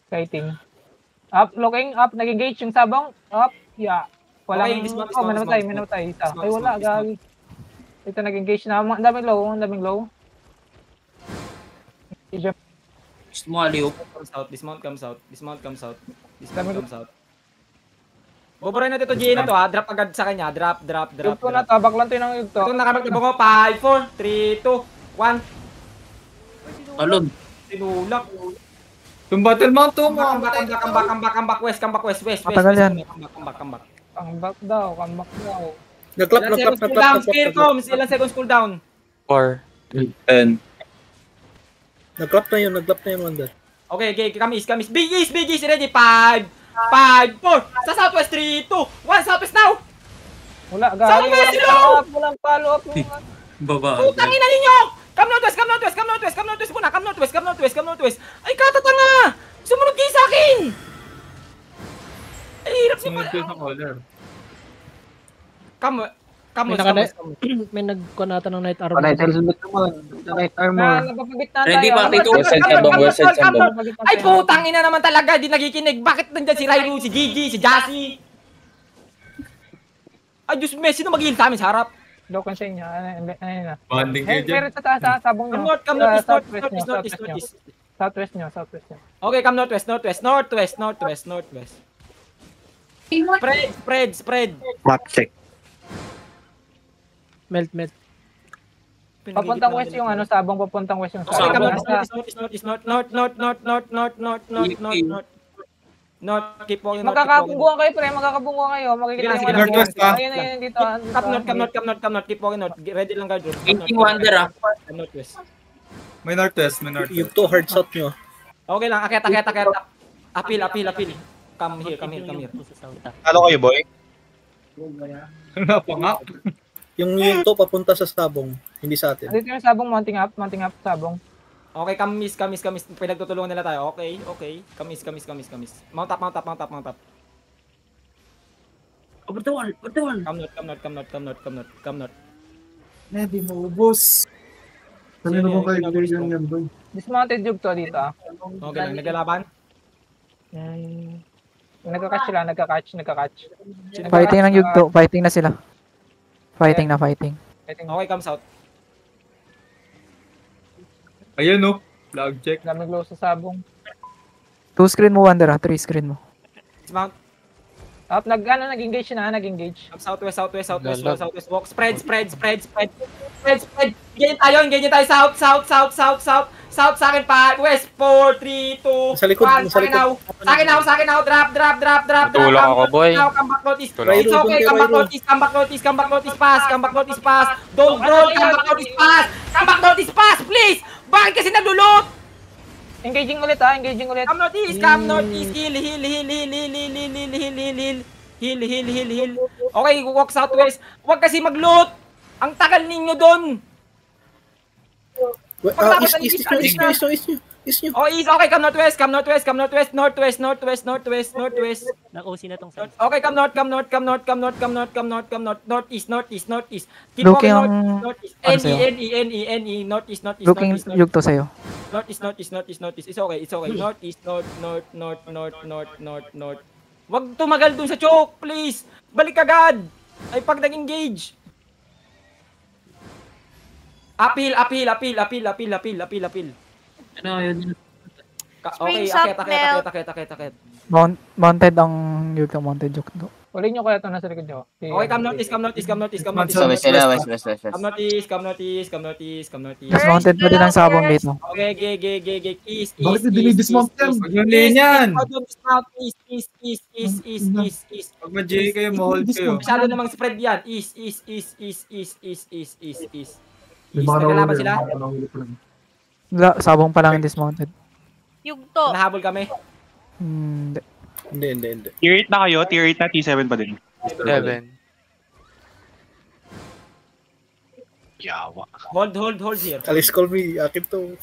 Kiting. Up, looking up, nag-engage yung sabong. Up, yeah. Walang, Okay, dismount, oh, dismount, minutay isa. dismount, Ay, wala, dismount. gagi. Ito, nag-engage na. Ang daming low, ang daming low. Gusto mo aliw? Dismount comes out. Dismount comes out. Dismount comes out. Boboray natin ito, GA na to ha. Drop agad sa kanya. Drop. Yugto na, tabak lang to ng yugto. Ito nakamag na bungo. 5, 4, 3, 2, 1. Alon. Tinulak. Yung battle mount to mo. Come back west. Matagal yan. Come back. Comeback daw. Naklap. Ilan seconds cooldown? 4. 10. Naglap na yun, Wanda. Okay, kamis. Big East, ready? 5, 4. Sa southwest, 3, 2, 1, southwest now! Wala, Saan gagi. ba sila? Walang follow up. Baba. Putang ina ninyo! Come northwest muna. Come northwest. Ay, katatanga! Sumunod kayo sa akin! Ay, hirap niyo Sumunod pala. kayo sa caller. Come west. May nagkunata ng night armor. Night helmet naman. Night armor. Napapagit na Ready, tayo. pati ito. West side sabong, west side sabong. Ay, putang ina naman talaga, di nakikinig. Bakit nandyan si Rairu, si Gigi, si Jassy? Ay, Diyos me, sino mag-heal sa amin sa harap? Lokan sa inyo. Ano na. Banding kayo Eh, dyan. meron sa sabong nyo. Come north, Southwest nyo. Okay, come northwest. Spread. Map check. Melt. Papuntang west yung ano, sabong papuntang west yung Okay, come sabong. north. Keep walking. Magkakabunguan kayo, pre. Magkakabunguan kayo. Makikita Sige, yung sige, ano. northwest ka. Ayun, dito. Come north. Keep walking north. Ready lang guard. Thinking Wonder ah. Come northwest. May northwest. Yung 2 hard shot nyo. Okay lang, akit. Appeal. Come here. Halo kayo, boy? Napangap. Yung 2 papunta sa sabong, hindi sa atin. Dito yung sabong, mounting up, sabong. Okay, kamis. Pinagtutulungan nila tayo. Okay. Kamis. Mount up. Over the wall. Come north. Hindi mo ubos. Kanina mo kayo ganyan boy. Dismounted yung to dito. Okay lang, naglalaban. Nagka-catch. Fighting ng yugto. Fighting na sila. Fighting. Okay, comes out. Ayun no. Flag check. Daming glow sa sabong. 2 screen mo, Wander 3 screen mo. Dismount. Up, nag-engage na, nag-engage. Southwest walk. Spread. Engage tayo. South sa akin pa. West, 4, 3, 2, 1. Sa likod. Sa akin now. Drop. Tulong ako, boy. Come back notice. Tulong. It's okay. Come back notice. Pass. Don't roll. Come back notice. Pass, please. Bakit kasi nalulot? Engaging ulit. Come northeast. Heal. Okay, walk southwest. Huwag kasi mag-loot. Ang tagal ninyo doon. East nyo. Oh, east. Okay, come northwest. Northwest. Nag-OC na tong side. Okay, come north. Northeast. Keep Looking walking ang- northeast. ano sa'yo? NE. Northeast. Looking yugto sa'yo. Northeast. It's okay. Northeast. North. Wag tumagal dun sa choke, please. Balik agad. Ay, pag nag-engage. Appeal. Ano yun? Okay, Screenshot, akit. Mounted ang yugto. Ulit nyo kaya ito nasa likod nyo. Okay, come northeast. Sabi sila, west. Come northeast. Mas mounted pa din ang sabong dito. Okay, east. Bakit na dinidismount yan? Pag nandiyan yan. East. Pag ma-J kayo, ma-hold kayo. Masyado namang spread yan. East. May mga Nagkalaban nahuli, sila? may mga nahuli pa lang. Sabong pa lang yung dismounted. Yugto. Nahabol kami. Hindi. Hindi. Tier 8 na kayo, tier 8 na, T7 pa din. 7. Yawa. Hold here. Alice call me, akin to.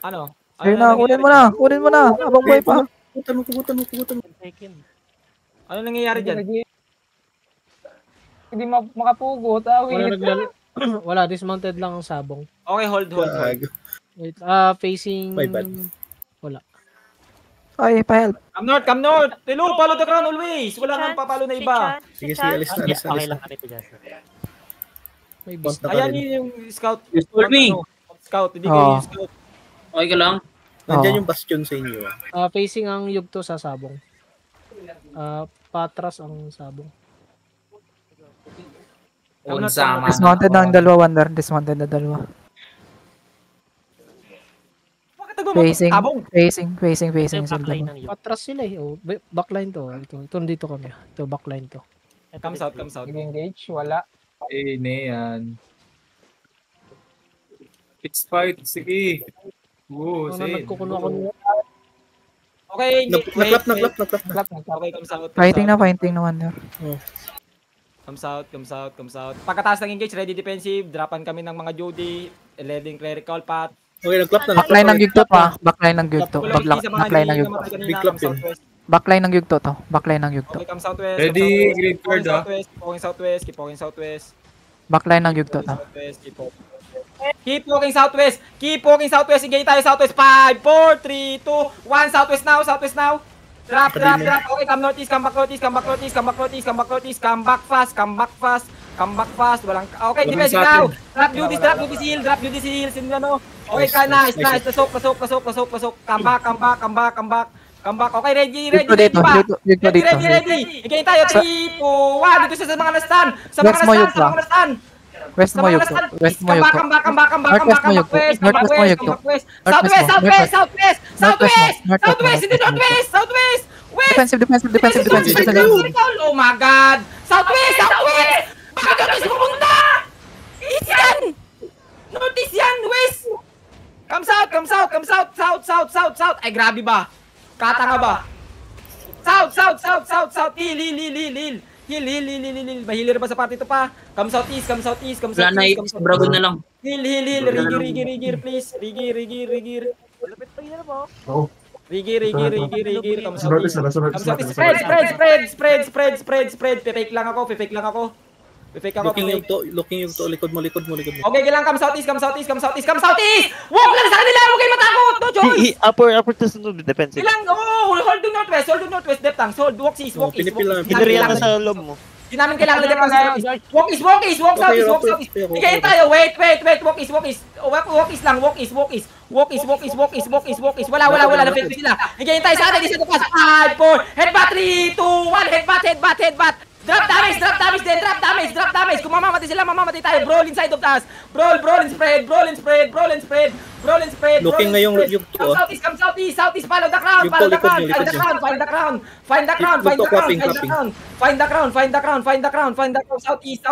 Ano? Sige na, kunin mo na. Abang buhay pa. Pugutan mo. Ano nangyayari dyan? Hindi makapugot. Wala dismounted lang ang sabong. Okay, hold. Wait, facing... My bad. Wala. Ay, pa-help. Come north, come north. Tilo, follow the crown always. Wala nang papalo na iba. Sige, sige, alis na, alis na, alis na. May Punta business. ka Ayan rin. yung scout. You told me. Scout, hindi kayo Oh. yung scout. Okay ka lang? Nandyan yung bastion sa inyo. Facing ang yugto sa sabong. Patras ang sabong. Dismounted na ang dalawa, Wonder. Dismounted na dalawa. Bakit nagmamabot? Facing, Tabong. facing sa dalawa. Patras sila eh. Oh, backline to. Ito dito kami. Ito backline to. Comes out, comes out. Nag-engage, wala. Eh, yan. It's fight. Sige. Oo, Ano sige. nagkukuno ako niya? Okay, Naklap. Clap na. Okay, comes out. Fighting na Wonder. Comes out. Pagkataas ng engage, ready defensive, dropan kami ng mga Judy, leading clerical path. Okay, nag-clap na. Backline ng yugto pa. Backline ng yugto. Backline ng yugto. Big clap yun. Backline ng yugto to. Backline ng yugto. Okay, come southwest. Ready, green card, Keep walking southwest, keep walking southwest. Backline ng yugto to. Southwest, keep walking southwest. Keep walking southwest. Engage tayo southwest. 5, 4, 3, 2, 1. Southwest now. Southwest now. Drop. Okay, come northeast. Come back northeast. Come back northeast. Come back northeast. Come back northeast. Come back fast. Come back fast. Come back fast. Walang... Okay, defensive now. Drop duties heal. Drop duties heal. Sino ano? Okay, nice. Pasok. Come back. Okay, ready. Yugto dito. Yugto dito. Ready. Engage tayo. 3, 2, 1. Dito sa mga nastan. Sa mga West mo yugto. nastan. West mo yugto. West mo yugto. Come back. Northwest mo yugto. Northwest mo yugto. Southwest, hindi northwest, southwest. West. Defensive. Oh my God. Southwest. Bakit northeast pupunta? East yan. Northeast yan, west. Come south. Ay, grabe ba? Katanga ba? South. Heal. Mahilir ba sa party to pa? Come southeast. Wala na, bragon na lang. Heal. Rigir, please. Rigir. Oo. Rigir. Come Sunod southeast. isa na, sunod Come isa na. southeast. Spread. Fake lang ako. Looking yung to, likod mo. Okay, kailangan come southeast. Walk lang sa kanila, huwag kayo matakot. No choice. Upper to sunod defensive. Hold the northwest, depth tanks. Hold, walk east. Pinipil lang. Pinariyan ka sa loob mo. Hindi namin kailangan na depth tanks. Walk east. Walk southeast. Ikayin tayo, wait. Walk east. Walk east lang, walk east. Wala, na-fail sila. Ikayin tayo sa atin, isa to pass. 5, 4, headbutt, 3, 2, 1, headbutt. Drop damage. Kung mamamatay sila, mamamatay tayo. Brawl inside of us. Brawl in spread. Looking na yung yugto. Come southeast. Follow the crown. Find the crown. Southeast.